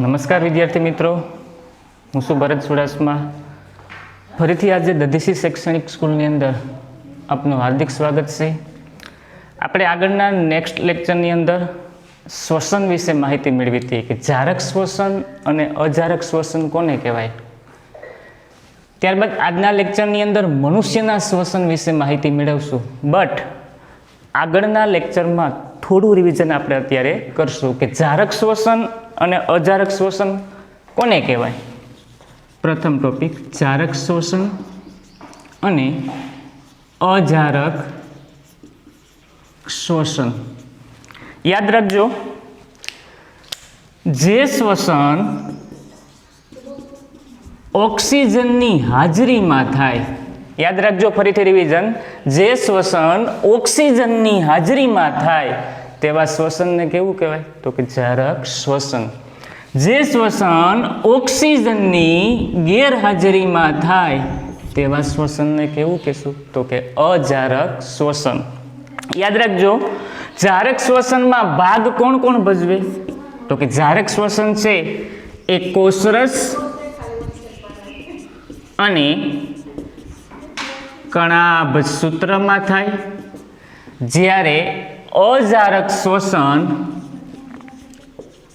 નમસ્કાર વિદ્યાર્થી મિત્રો, હું છું ભરત ચુડાસમા. ફરીથી આજે દધીસી શૈક્ષણિક સ્કૂલની અંદર આપનું હાર્દિક સ્વાગત છે. આપણે આગળના નેક્સ્ટ લેક્ચરની અંદર શ્વસન વિશે માહિતી મેળવી હતી કે જારક શ્વસન અને અજારક શ્વસન કોને કહેવાય. ત્યારબાદ આજના લેક્ચરની અંદર મનુષ્યના શ્વસન વિશે માહિતી મેળવશું. બટ આગળના લેક્ચરમાં થોડું રિવિઝન આપણે અત્યારે કરશું કે જારક શ્વસન અને અજારક શ્વસન કોને કહેવાય. પ્રથમ ટોપિક જારક શ્વસન અને અજારક શ્વસન. યાદ રાખજો, જે શ્વસન ઓક્સિજનની હાજરીમાં થાય, યાદ રાખજો ફરીથી રિવિઝન, જે શ્વસન ઓક્સિજનની હાજરીમાં થાય તેવા શ્વસનને કેવું કહેવાય તો કે જારક શ્વસન. જે શ્વસન ઓક્સિજનની ગેરહાજરીમાં થાય તેવા શ્વસનને કેવું કહેશું તો કે અજારક શ્વસન. યાદ રાખજો, જારક શ્વસનમાં ભાગ કોણ કોણ ભજવે તો કે જારક શ્વસન છે એ કોષરસ અને કણાભ સૂત્રમાં થાય, જ્યારે અજારક શ્વસન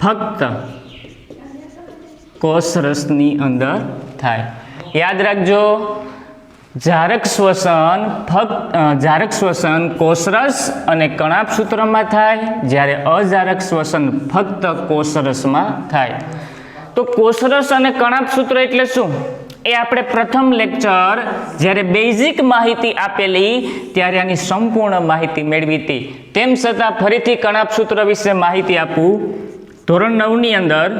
ફક્ત કોષરસની અંદર થાય. યાદ રાખજો, જારક શ્વસન કોષરસ અને કણાભ સૂત્રમાં થાય, જ્યારે અજારક શ્વસન ફક્ત કોષરસમાં થાય. તો કોષરસ અને કણાભ સૂત્ર એટલે શું એ આપણે પ્રથમ લેક્ચર જ્યારે બેઝિક માહિતી આપેલી ત્યારે આની સંપૂર્ણ માહિતી મેળવી હતી. તેમ છતાં ફરીથી કણાભ સૂત્ર વિશે માહિતી આપું. ધોરણ 9ની અંદર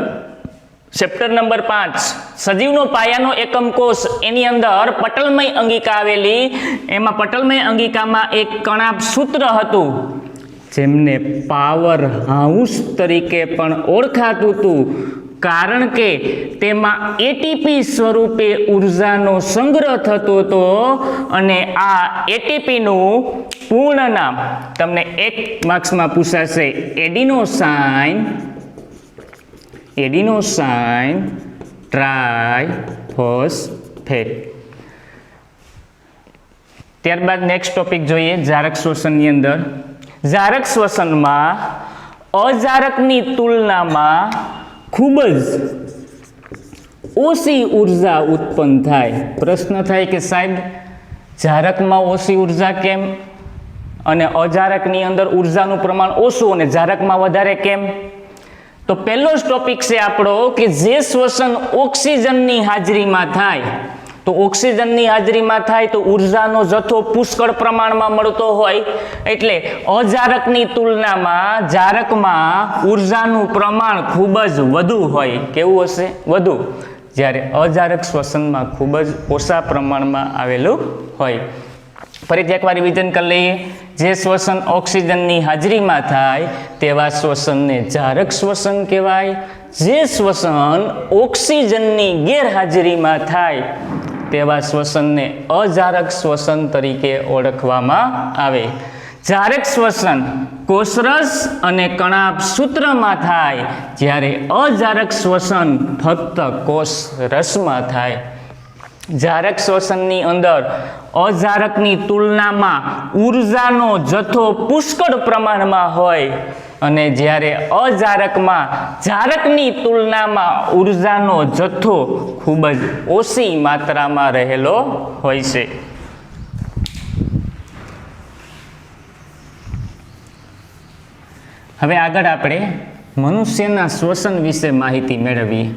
ચેપ્ટર નંબર 5 સજીવનો પાયાનો એકમ કોષ, એની અંદર પટલમય અંગિકા આવેલી. એમાં પટલમય અંગિકામાં એક કણાભ સૂત્ર હતું જેમને પાવર હાઉસ તરીકે પણ ઓળખાતું હતું, કારણ કે તેમાં એટીપી સ્વરૂપે ઉર્જાનો સંગ્રહ થતો હતો. અને આ એટીપીનું પૂર્ણ નામ તમને 1 માર્ક્સમાં પૂછાશે, એડિનોસાઇન ટ્રાઇફોસ્ફેટ. ત્યારબાદ નેક્સ્ટ ટોપિક જોઈએ જારક શ્વસનની અંદર. જારક શ્વસનમાં અજારકની તુલનામાં ખૂબ જ ઓછી ઉર્જા ઉત્પન્ન થાય. પ્રશ્ન થાય કે સાહેબ જારકમાં ઓછી ઉર્જા કેમ અને અજારકની અંદર ઉર્જાનું પ્રમાણ ઓછું અને જારકમાં વધારે કેમ? તો પહેલો જ ટોપિક છે આપણો કે જે શ્વસન ઓક્સિજનની હાજરીમાં થાય, તો ઓક્સિજનની હાજરીમાં થાય તો ઉર્જાનો જથ્થો પુષ્કળ પ્રમાણમાં મળતો હોય, એટલે અજારકની તુલનામાં જારકમાં ઉર્જાનું પ્રમાણ ખૂબ જ વધુ હોય. કેવું હશે? વધુ. જ્યારે અજારક શ્વસનમાં ખૂબ જ ઓછા પ્રમાણમાં આવેલું હોય. ફરીથી એકવાર રિવિઝન કરી લઈએ. જે શ્વસન ઓક્સિજનની હાજરીમાં થાય તેવા શ્વસનને જારક શ્વસન કહેવાય. જે શ્વસન ઓક્સિજનની ગેરહાજરીમાં થાય તેવા શ્વસનને અજારક શ્વસન તરીકે ઓળખવામાં આવે. જારક શ્વસન કોષરસ અને કણાભ સૂત્રમાં થાય, જ્યારે અજારક શ્વસન ફક્ત કોષરસમાં થાય. જારક શ્વસનની અંદર અજારકની તુલનામાં ઉર્જાનો જથ્થો પુષ્કળ પ્રમાણમાં હોય, અને જ્યારે અજારકમાં જારકની તુલનામાં ઉર્જાનો જથ્થો ખૂબ જ ઓછી માત્રામાં રહેલો હોય છે. હવે આગળ આપણે મનુષ્યના શ્વસન વિશે માહિતી મેળવીએ.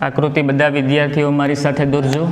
આકૃતિ બધા વિદ્યાર્થીઓ મારી સાથે દોરજો.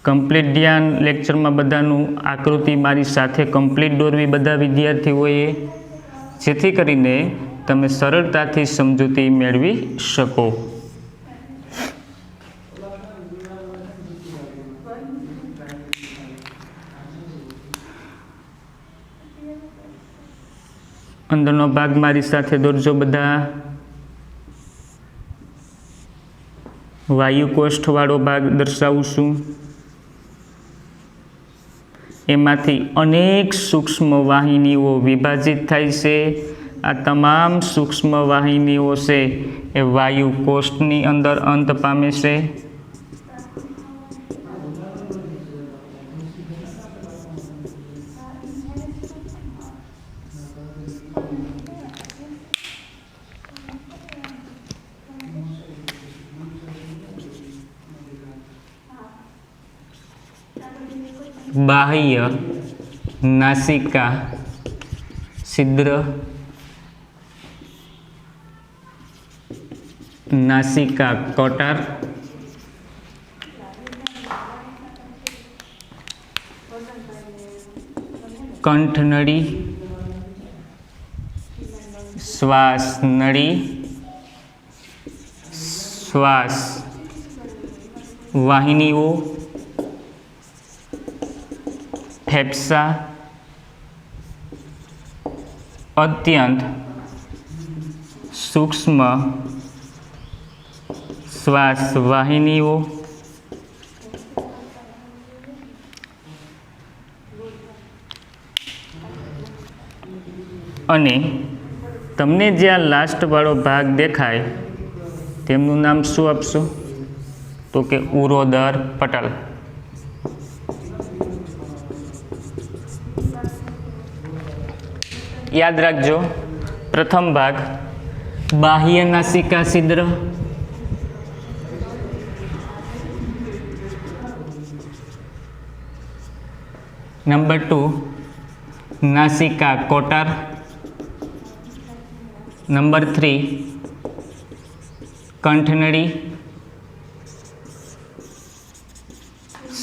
કમ્પ્લીટ ધ્યાન લેક્ચરમાં બધાનું આકૃતિ મારી સાથે કમ્પ્લીટ દોરવી બધા વિદ્યાર્થીઓએ, જેથી કરીને તમે સરળતાથી સમજૂતી મેળવી શકો. અંદરનો ભાગ મારી સાથે દોરજો બધા. વાયુકોષ્ઠવાળો ભાગ દર્શાવું છું. એમાંથી અનેક સૂક્ષ્મ વાહિનીઓ વિભાજિત થાય છે. આ તમામ સૂક્ષ્મ વાહિનીઓ છે એ વાયુકોષ્ઠની અંદર અંત પામે છે. બાહ્ય નાસિકા છિદ્ર, નાસિકા કોટર, કંઠનળી, શ્વાસ નળી, શ્વાસ વાહિનીઓ, ફેફસા, અત્યંત સૂક્ષ્મ શ્વાસ વાહિનીઓ, અને તમને જ્યાં લાસ્ટ વાળો ભાગ દેખાય તેમનું નામ શું આપશો? તો કે ઉરોદર પટલ. યાદ રાખજો, પ્રથમ ભાગ બાહ્ય નાસિકા છિદ્ર, નંબર 2 નાસિકા કોટર, નંબર 3 કંઠનળી,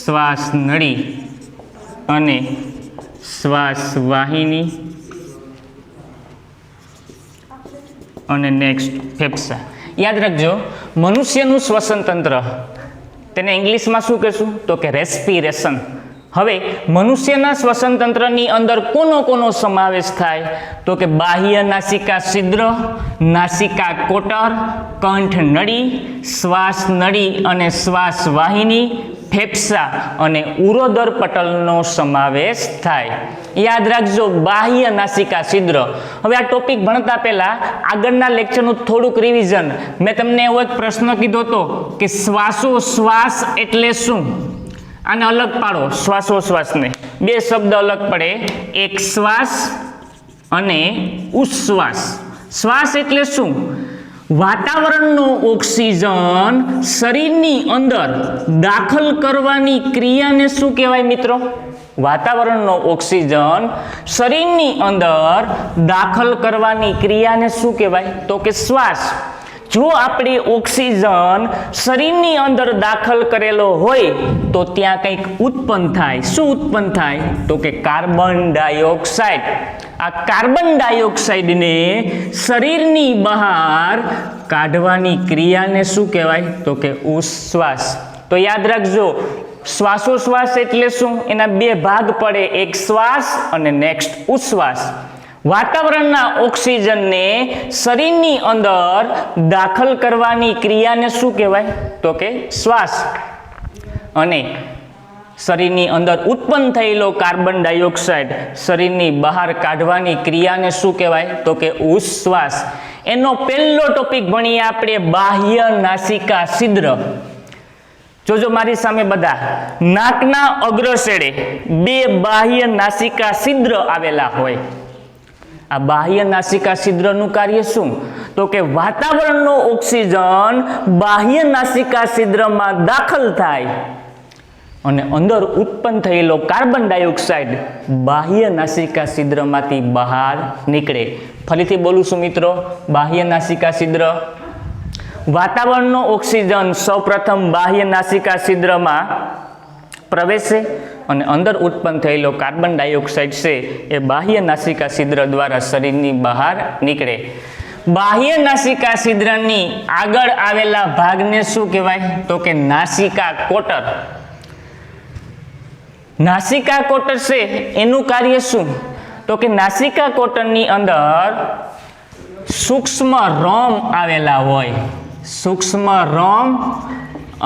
શ્વાસ નળી અને શ્વાસ વાહિની, અને નેક્સ્ટ ફેફસા. યાદ રાખજો, મનુષ્યનું શ્વસન તંત્ર તેને ઇંગ્લિશમાં શું કહેશું? તો કે રેસ્પિરેશન. હવે મનુષ્યના શ્વસન તંત્રની અંદર કોનો સમાવેશ થાય? તો કે બાહ્ય નાસિકા છિદ્ર, નાસિકા કોટર, કંઠ નળી, શ્વાસ નળી અને શ્વાસ વાહિની, ફેફસા અને ઉરોદર પટલનો સમાવેશ થાય. યાદ રાખજો, બાહ્ય નાસિકા છિદ્ર. હવે આ ટોપિક ભણતા પહેલા આગળના લેક્ચરનું થોડુંક રિવિઝન. મેં તમને એવો એક પ્રશ્ન કીધો હતો કે શ્વાસોશ્વાસ એટલે શું? આને અલગ પાડો, શ્વાસોશ્વાસને. બે શબ્દ અલગ પડે, એક શ્વાસ અને ઉચ્છ્વાસ. શ્વાસ એટલે શું? વાતાવરણનો ઓક્સિજન શરીરની અંદર દાખલ કરવાની ક્રિયાને શું કહેવાય મિત્રો? વાતાવરણનો ઓક્સિજન શરીરની અંદર દાખલ કરવાની ક્રિયાને શું કહેવાય? તો કે શ્વાસ. જો આપણે ઓક્સિજન શરીરની અંદર દાખલ કરેલો હોય તો ત્યાં કંઈક ઉત્પન્ન થાય. શું ઉત્પન્ન થાય? તો કે કાર્બન ડાયોક્સાઇડ. આ કાર્બન ડાયોક્સાઇડને શરીરની બહાર કાઢવાની ક્રિયાને શું કહેવાય? તો કે ઉચ્છ્વાસ. તો યાદ રાખજો, શ્વાસોશ્વાસ એટલે શું? એના બે ભાગ પડે, એક શ્વાસ અને નેક્સ્ટ ઉચ્છ્વાસ. વાતાવરણના ઓક્સિજનને શરીરની અંદર દાખલ કરવાની ક્રિયાને શું કહેવાય? તો કે શ્વાસ. અને શરીરની અંદર ઉત્પન્ન થયેલો કાર્બન ડાયોક્સાઇડ શરીરની બહાર કાઢવાની ક્રિયાને શું કહેવાય? તો કે ઉચ્છ્વાસ. એનો પહેલો ટોપિક ભણીએ આપણે, બાહ્ય નાસિકા છિદ્ર. જોજો મારી સામે બધા, નાકના અગ્રછેડે બે બાહ્ય નાસિકા છિદ્ર આવેલા હોય. આ બાહ્ય નાસિકા છિદ્રનું કાર્ય શું? તો કે વાતાવરણનો ઓક્સિજન બાહ્ય નાસિકા છિદ્રમાં દાખલ થાય અને અંદર ઉત્પન્ન થયેલો કાર્બન ડાયોક્સાઇડ બાહ્ય નાસિકા છિદ્રમાંથી બહાર નીકળે. ફરીથી બોલું છું મિત્રો, બાહ્ય નાસિકા છિદ્ર. વાતાવરણનો ઓક્સિજન સૌપ્રથમ બાહ્ય નાસિકા છિદ્રમાં પ્રવેશે અને અંદર ઉત્પન્ન થયેલો કાર્બન ડાયોક્સાઇડ છે એ બાહ્ય નાસિકા છિદ્ર દ્વારા શરીરની બહાર નીકળે. બાહ્ય નાસિકા છિદ્રની આગળ આવેલા ભાગને શું કહેવાય? તો કે નાસિકા કોટર. નાસિકા કોટર છે એનું કાર્ય શું? તો કે નાસિકા કોટરની અંદર સૂક્ષ્મ રોમ આવેલા હોય. સૂક્ષ્મ રોમ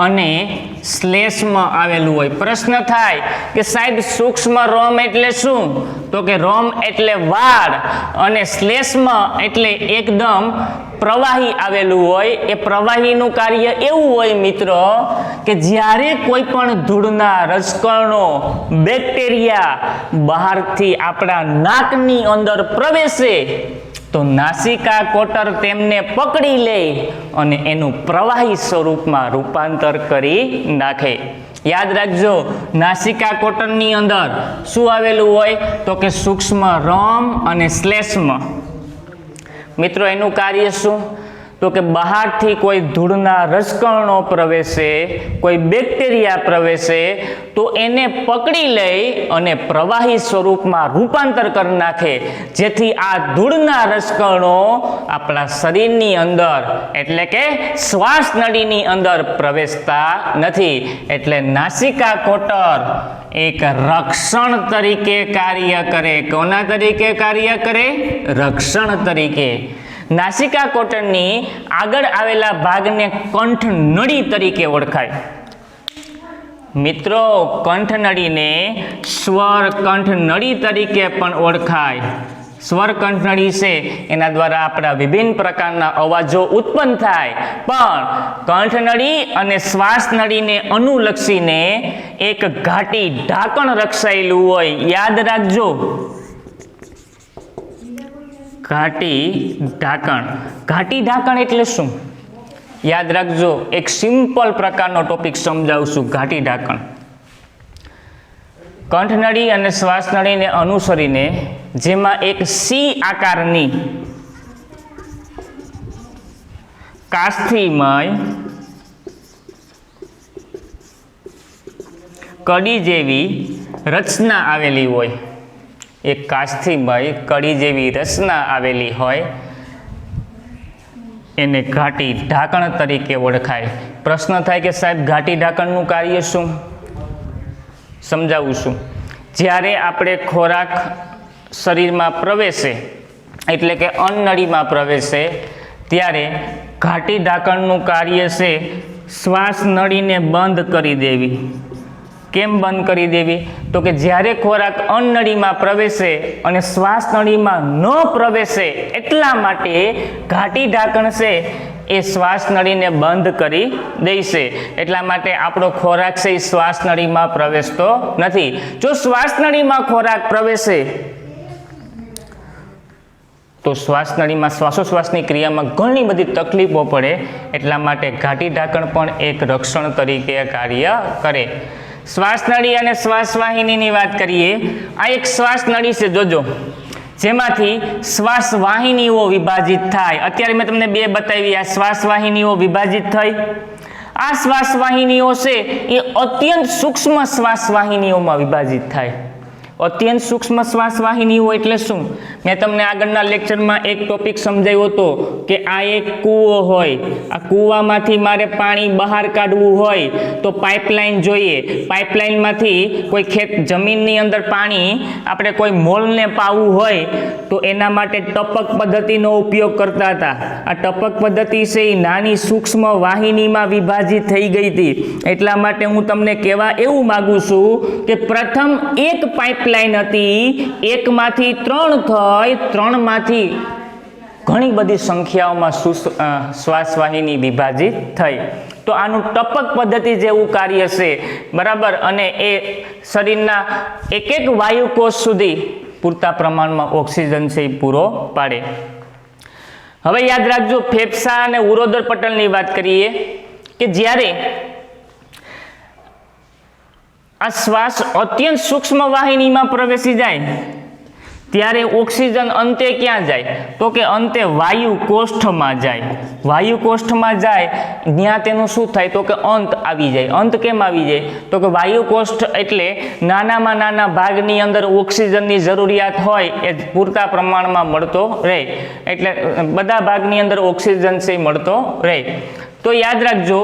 અને શ્લેષ્મા આવેલું હોય. પ્રશ્ન થાય કે સાહેબ સૂક્ષ્મ રોમ એટલે શું? તો કે રોમ એટલે વાળ અને શ્લેષ્મા એટલે એકદમ પ્રવાહી આવેલું હોય. એ પ્રવાહીનું કાર્ય એવું હોય મિત્રો કે જ્યારે કોઈ પણ ધૂળના રજકણો બેક્ટેરિયા બહારથી આપણા નાકની અંદર પ્રવેશે તો નાસિકા કોટર તેમને પકડી લે અને એનું પ્રવાહી સ્વરૂપમાં રૂપાંતર કરી નાખે. યાદ રાખજો, નાસિકા કોટરની અંદર શું આવેલું હોય? તો કે સૂક્ષ્મ રોમ અને શ્લેષ્મા. મિત્રો એનું કાર્ય શું? તો કે બહારથી કોઈ ધૂળના રજકણો પ્રવેશે, કોઈ બેક્ટેરિયા પ્રવેશે તો એને પકડી લઈ અને પ્રવાહી સ્વરૂપમાં રૂપાંતર કરી નાખે, જેથી આ ધૂળના રજકણો આપણા શરીરની અંદર એટલે કે શ્વાસ નળીની અંદર પ્રવેશતા નથી. એટલે નાસિકા કોટર એક રક્ષણ તરીકે કાર્ય કરે. કોના તરીકે કાર્ય કરે? રક્ષણ તરીકે. નાસિકા કોટરની આગળ આવેલા ભાગને કંઠનળી તરીકે ઓળખાય. મિત્રો કંઠનળીને સ્વર કંઠનળી તરીકે પણ ઓળખાય. સ્વર કંઠનળી છે એના દ્વારા આપણા વિભિન્ન પ્રકારના અવાજો ઉત્પન્ન થાય, પણ કંઠનળી અને શ્વાસનળીને અનુલક્ષીને એક ઘાટી ઢાંકણ રક્ષાયેલું હોય. યાદ રાખજો, ઘાટી ઢાંકણ. ઘાટી ઢાંકણ એટલે શું? યાદ રાખજો, એક સિમ્પલ પ્રકારનો ટોપિક સમજાવશું. ઘાટી ઢાંકણ કંઠનળી અને શ્વાસનળીને અનુસરીને જેમાં એક સી આકારની કાસ્થિમય કડી જેવી રચના આવેલી હોય. એક કાસ્થિમય કડી જેવી રચના આવેલી હોય એને ઘાટી ઢાંકણ તરીકે ઓળખાય. પ્રશ્ન થાય કે સાહેબ ઘાટી ઢાંકણનું કાર્ય શું? સમજાવું છું. જ્યારે આપણે ખોરાક શરીરમાં પ્રવેશે એટલે કે અન્નનળીમાં પ્રવેશે ત્યારે ઘાટી ઢાંકણનું કાર્ય છે શ્વાસ નળીને બંધ કરી દેવી. કેમ બંધ કરી દેવી? તો કે જ્યારે ખોરાક અન્નનળીમાં પ્રવેશે અને શ્વાસ નળીમાં ન પ્રવેશે એટલા માટે ઘાટી ઢાંકણ છે એ શ્વાસ નળીને બંધ કરી દેશે. એટલા માટે આપણો ખોરાક છે એ શ્વાસ નળીમાં પ્રવેશતો નથી. જો શ્વાસ નળીમાં ખોરાક પ્રવેશે તો શ્વાસ નળીમાં શ્વાસોશ્વાસની ક્રિયામાં ઘણી બધી તકલીફો પડે. એટલા માટે ઘાટી ઢાંકણ પણ એક રક્ષણ તરીકે કાર્ય કરે. શ્વાસ નળી અને શ્વાસ વાહિનીની વાત કરીએ. આ એક શ્વાસ નળી છે, જોજો, જેમાંથી શ્વાસ વાહિનીઓ વિભાજિત થાય. અત્યારે મેં તમને બે બતાવી. આ શ્વાસ વાહિનીઓ વિભાજિત થઈ. આ શ્વાસ વાહિનીઓ છે એ અત્યંત સૂક્ષ્મ શ્વાસ વાહિનીઓમાં વિભાજિત થાય. અત્યંત સૂક્ષ્મ શ્વાસ વાહિનીઓ એટલે શું? મેં તમને આગળના લેક્ચરમાં એક ટોપિક સમજાવ્યો હતો કે આ એક કૂવો હોય. આ કૂવામાંથી મારે પાણી બહાર કાઢવું હોય તો પાઇપલાઇન જોઈએ. પાઇપલાઇનમાંથી કોઈ જમીનની અંદર પાણી આપણે કોઈ મોલને પાવું હોય તો એના માટે ટપક પદ્ધતિનો ઉપયોગ કરતા હતા. આ ટપક પદ્ધતિ છે એ નાની સૂક્ષ્મ વાહિનીમાં વિભાજિત થઈ ગઈ હતી. એટલા માટે હું તમને કહેવા એવું માગું છું કે પ્રથમ એક પાઇપલાઇન હતી, એકમાંથી 3 થઈ, 3માંથી ઘણી બધી સંખ્યાઓમાં શ્વાસ વાહિની વિભાજિત થઈ. તો આનું ટપક પદ્ધતિ જેવું કાર્ય છે, બરાબર. અને એ શરીરના એક એક વાયુકોષ સુધી પૂરતા પ્રમાણમાં ઓક્સિજન છે એ પૂરો પાડે. હવે યાદ રાખજો, ફેફસા અને ઉરોદર પટલની વાત કરીએ કે જ્યારે આ શ્વાસ અત્યંત સૂક્ષ્મ વાહિનીમાં પ્રવેશી જાય ત્યારે ઓક્સિજન અંતે ક્યાં જાય? તો કે અંતે વાયુ કોષ્ઠમાં જાય. વાયુ કોષ્ઠમાં જાય ત્યાં તેનું શું થાય? તો કે અંત આવી જાય. અંત કેમ આવી જાય? તો કે વાયુ કોષ્ઠ એટલે નાનામાં નાના ભાગની અંદર ઓક્સિજનની જરૂરિયાત હોય એ પૂરતા પ્રમાણમાં મળતો રહે, એટલે બધા ભાગની અંદર ઓક્સિજન છે મળતો રહે. તો યાદ રાખજો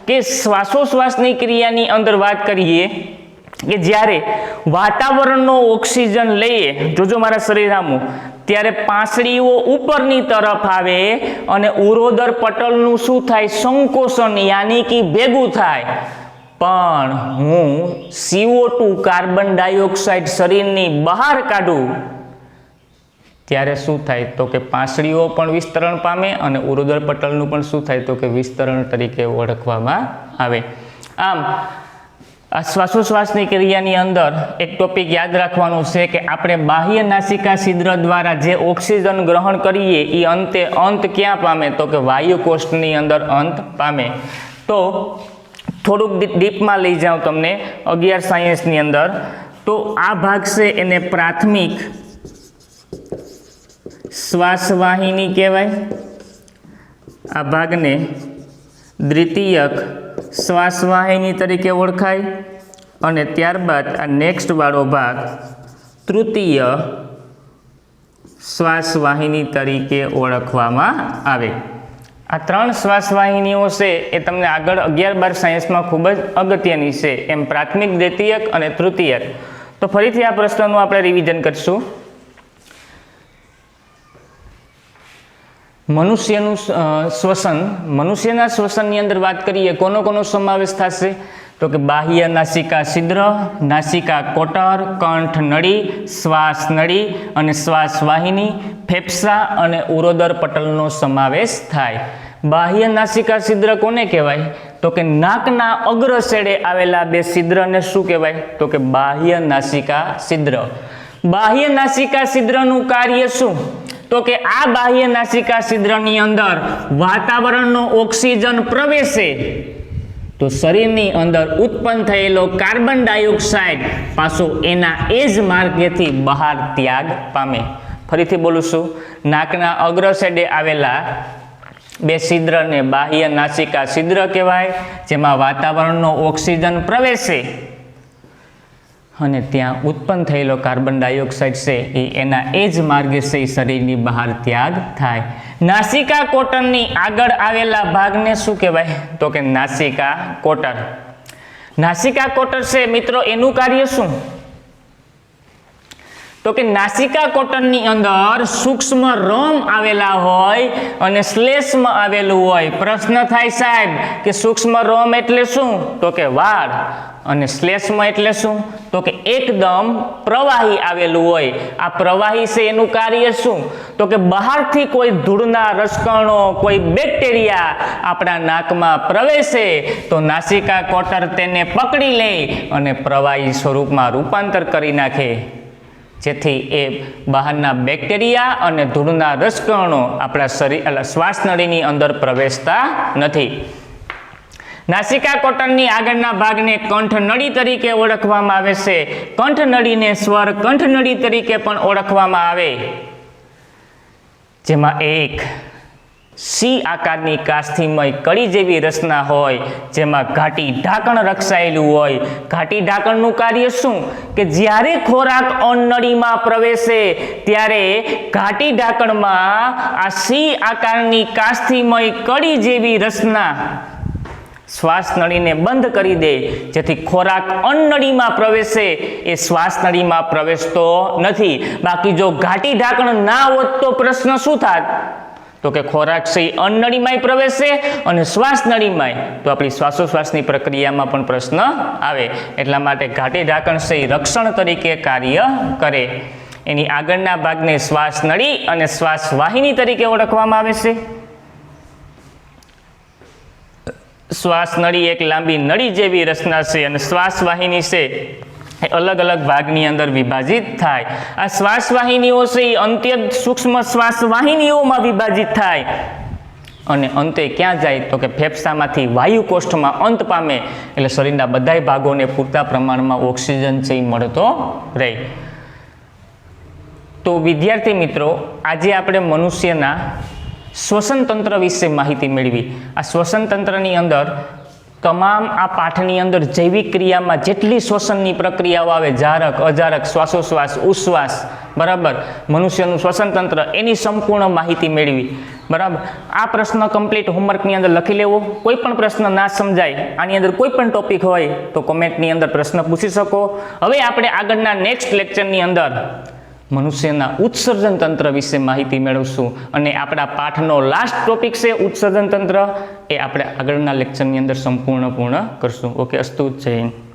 કે શ્વાસોશ્વાસની ક્રિયાની અંદર વાત કરીએ કે જ્યારે વાતાવરણનો ઓક્સિજન લઈએ, જોજો મારા શરીર સામું, ત્યારે પાંસળીઓ ઉપરની તરફ આવે અને ઉરોદર પટલનું શું થાય? સંકોચન, યાની કે ભેગું થાય. પણ હું CO2 કાર્બન ડાયોક્સાઇડ શરીરની બહાર કાઢું ત્યારે શું થાય? તો કે પાંસળીઓ પણ વિસ્તરણ પામે અને ઉરોદર પટલનું પણ શું થાય? તો કે વિસ્તરણ તરીકે ઓળખવામાં આવે. આમ આ શ્વાસોશ્વાસની ક્રિયાની અંદર એક ટોપિક યાદ રાખવાનું છે કે આપણે બાહ્ય નાસિકા છિદ્ર દ્વારા જે ઓક્સિજન ગ્રહણ કરીએ એ અંત ક્યાં પામે? તો કે વાયુ કોષ્ઠની અંદર અંત પામે. તો થોડુંક ડીપમાં લઈ જાઉં તમને 11 સાયન્સની અંદર. તો આ ભાગ છે એને પ્રાથમિક શ્વાસવાહિની કહેવાય, આ ભાગને દ્વિતીયક શ્વાસવાહિની તરીકે ઓળખાય અને ત્યારબાદ આ નેક્સ્ટ વાળો ભાગ તૃતીય શ્વાસવાહિની તરીકે ઓળખવામાં આવે. આ 3 શ્વાસવાહિનીઓ છે એ તમને આગળ 11-12 સાયન્સમાં ખૂબ જ અગત્યની છે, એમ પ્રાથમિક, દ્વિતીયક અને તૃતીયક. તો ફરીથી આ પ્રશ્નનું આપણે રિવિઝન કરીશું. મનુષ્યનું શ્વસન, મનુષ્યના શ્વસનની અંદર વાત કરીએ કોનો કોનો સમાવેશ થશે? તો કે બાહ્ય નાસિકા છિદ્ર, નાસિકા કોટર, કંઠ નળી, શ્વાસ નળી અને શ્વાસવાહિની, ફેફસા અને ઉરોદર પટલનો સમાવેશ થાય. બાહ્ય નાસિકા છિદ્ર કોને કહેવાય? તો કે નાકના અગ્ર છેડે આવેલા 2 છિદ્રને શું કહેવાય? તો કે બાહ્ય નાસિકા છિદ્ર. બાહ્ય નાસિકા છિદ્રનું કાર્ય શું? તો કે આ બાહ્ય નાસિકા છિદ્રની અંદર વાતાવરણનો ઓક્સિજન પ્રવેશે તો શરીરની અંદર ઉત્પન્ન થયેલો કાર્બન ડાયોક્સાઇડ પાછો એના એ જ માર્ગેથી બહાર ત્યાગ પામે. ફરીથી બોલું છું, નાકના અગ્ર છેડે આવેલા 2 છિદ્રને બાહ્ય નાસિકા છિદ્ર કહેવાય, જેમાં વાતાવરણનો ઓક્સિજન પ્રવેશે અને ત્યાં ઉત્પન્ન થયેલો કાર્બન ડાયોક્સાઇડ છે એ એના એ જ માર્ગે છે એ શરીરની બહાર ત્યાગ થાય. નાસિકા કોટરની આગળ આવેલા ભાગને શું કહેવાય? તો કે નાસિકા કોટર. નાસિકા કોટર છે મિત્રો, એનું કાર્ય શું? તો કે નાસિકા કોટરની અંદર સૂક્ષ્મ રોમ આવેલા હોય અને શ્લેષ્મ આવેલું હોય. પ્રશ્ન થાય સાહેબ કે સૂક્ષ્મ રોમ એટલે શું? તો કે વાળ. અને શ્લેષ્મ એટલે શું? તો કે એકદમ પ્રવાહી આવેલું હોય. આ પ્રવાહી છે એનું કાર્ય શું? તો કે બહારથી કોઈ ધૂળના રસકણો, કોઈ બેક્ટેરિયા આપણા નાકમાં પ્રવેશે તો નાસિકા કોટર તેને પકડી લે અને પ્રવાહી સ્વરૂપમાં રૂપાંતર કરી નાખે, જેથી એ બહારના બેક્ટેરિયા અને ધૂળના રસકણો આપણા શરીર શ્વાસનળીની અંદર પ્રવેશતા નથી. નાસિકા કોટરની આગળના ભાગને કંઠનળી તરીકે ઓળખવામાં આવે છે. કંઠનળીને સ્વર કંઠનળી તરીકે પણ ઓળખવામાં આવે, જેમાં એક સી આકારની કાસ્થિમય કળી જેવી રચના હોય, જેમાં ઘાટી ઢાંકણ રક્ષાયેલું હોય. ઘાટી ઢાંકણનું કાર્ય શું? કે જ્યારે ખોરાક અન્નળીમાં પ્રવેશે ત્યારે ઘાટી ઢાંકણમાં આ સી આકારની કાસ્થિમય કળી જેવી રચના શ્વાસનળીને બંધ કરી દે, જેથી ખોરાક અન્નળીમાં પ્રવેશે એ શ્વાસનળીમાં પ્રવેશતો નથી. બાકી જો ઘાટી ઢાંકણ ના હોત તો પ્રશ્ન શું થાત? તો કે ખોરાક છે અન્નળીમાંય પ્રવેશે અને શ્વાસનળીમાંય, તો આપણી શ્વાસોશ્વાસની પ્રક્રિયામાં પણ પ્રશ્ન આવે. એટલા માટે ઘાટી ઢાંકણ છે રક્ષણ તરીકે કાર્ય કરે. એની આગળના ભાગને શ્વાસનળી અને શ્વાસવાહિની તરીકે ઓળખવામાં આવે છે. શ્વાસનળી એક લાંબી નળી જેવી રચના છે અને શ્વાસવાહિની છે એ અલગ અલગ ભાગની અંદર વિભાજિત થાય. આ શ્વાસવાહિનીઓ છે એ અત્યંત સૂક્ષ્મ શ્વાસવાહિનીઓમાં વિભાજિત થાય અને અંતે ક્યાં જાય? તો કે ફેફસામાંથી વાયુ કોષ્ઠમાં અંત પામે, એટલે શરીરના બધા ભાગોને પૂરતા પ્રમાણમાં ઓક્સિજન છે એ મળતો રહે. તો વિદ્યાર્થી મિત્રો, આજે આપણે મનુષ્યના શ્વસન તંત્ર વિશે માહિતી મેળવી. આ શ્વસન તંત્રની અંદર તમામ આ પાઠની અંદર જૈવિક ક્રિયામાં જેટલી શ્વસનની પ્રક્રિયાઓ આવે, જારક, અજારક, શ્વાસોશ્વાસ, ઉશ્વાસ, બરાબર, મનુષ્યનું શ્વસન તંત્ર, એની સંપૂર્ણ માહિતી મેળવી. બરાબર, આ પ્રશ્ન કમ્પ્લીટ હોમવર્કની અંદર લખી લેવો. કોઈ પણ પ્રશ્ન ના સમજાય, આની અંદર કોઈ પણ ટોપિક હોય તો કોમેન્ટની અંદર પ્રશ્ન પૂછી શકો. હવે આપણે આગળના નેક્સ્ટ લેક્ચરની અંદર મનુષ્યના ઉત્સર્જન તંત્ર વિશે માહિતી મેળવશું અને આપણા પાઠનો લાસ્ટ ટોપિક છે ઉત્સર્જન તંત્ર, એ આપણે આગળના લેક્ચરની અંદર સંપૂર્ણ કરશું. ઓકે, અસ્તુ, જય હિન્દ.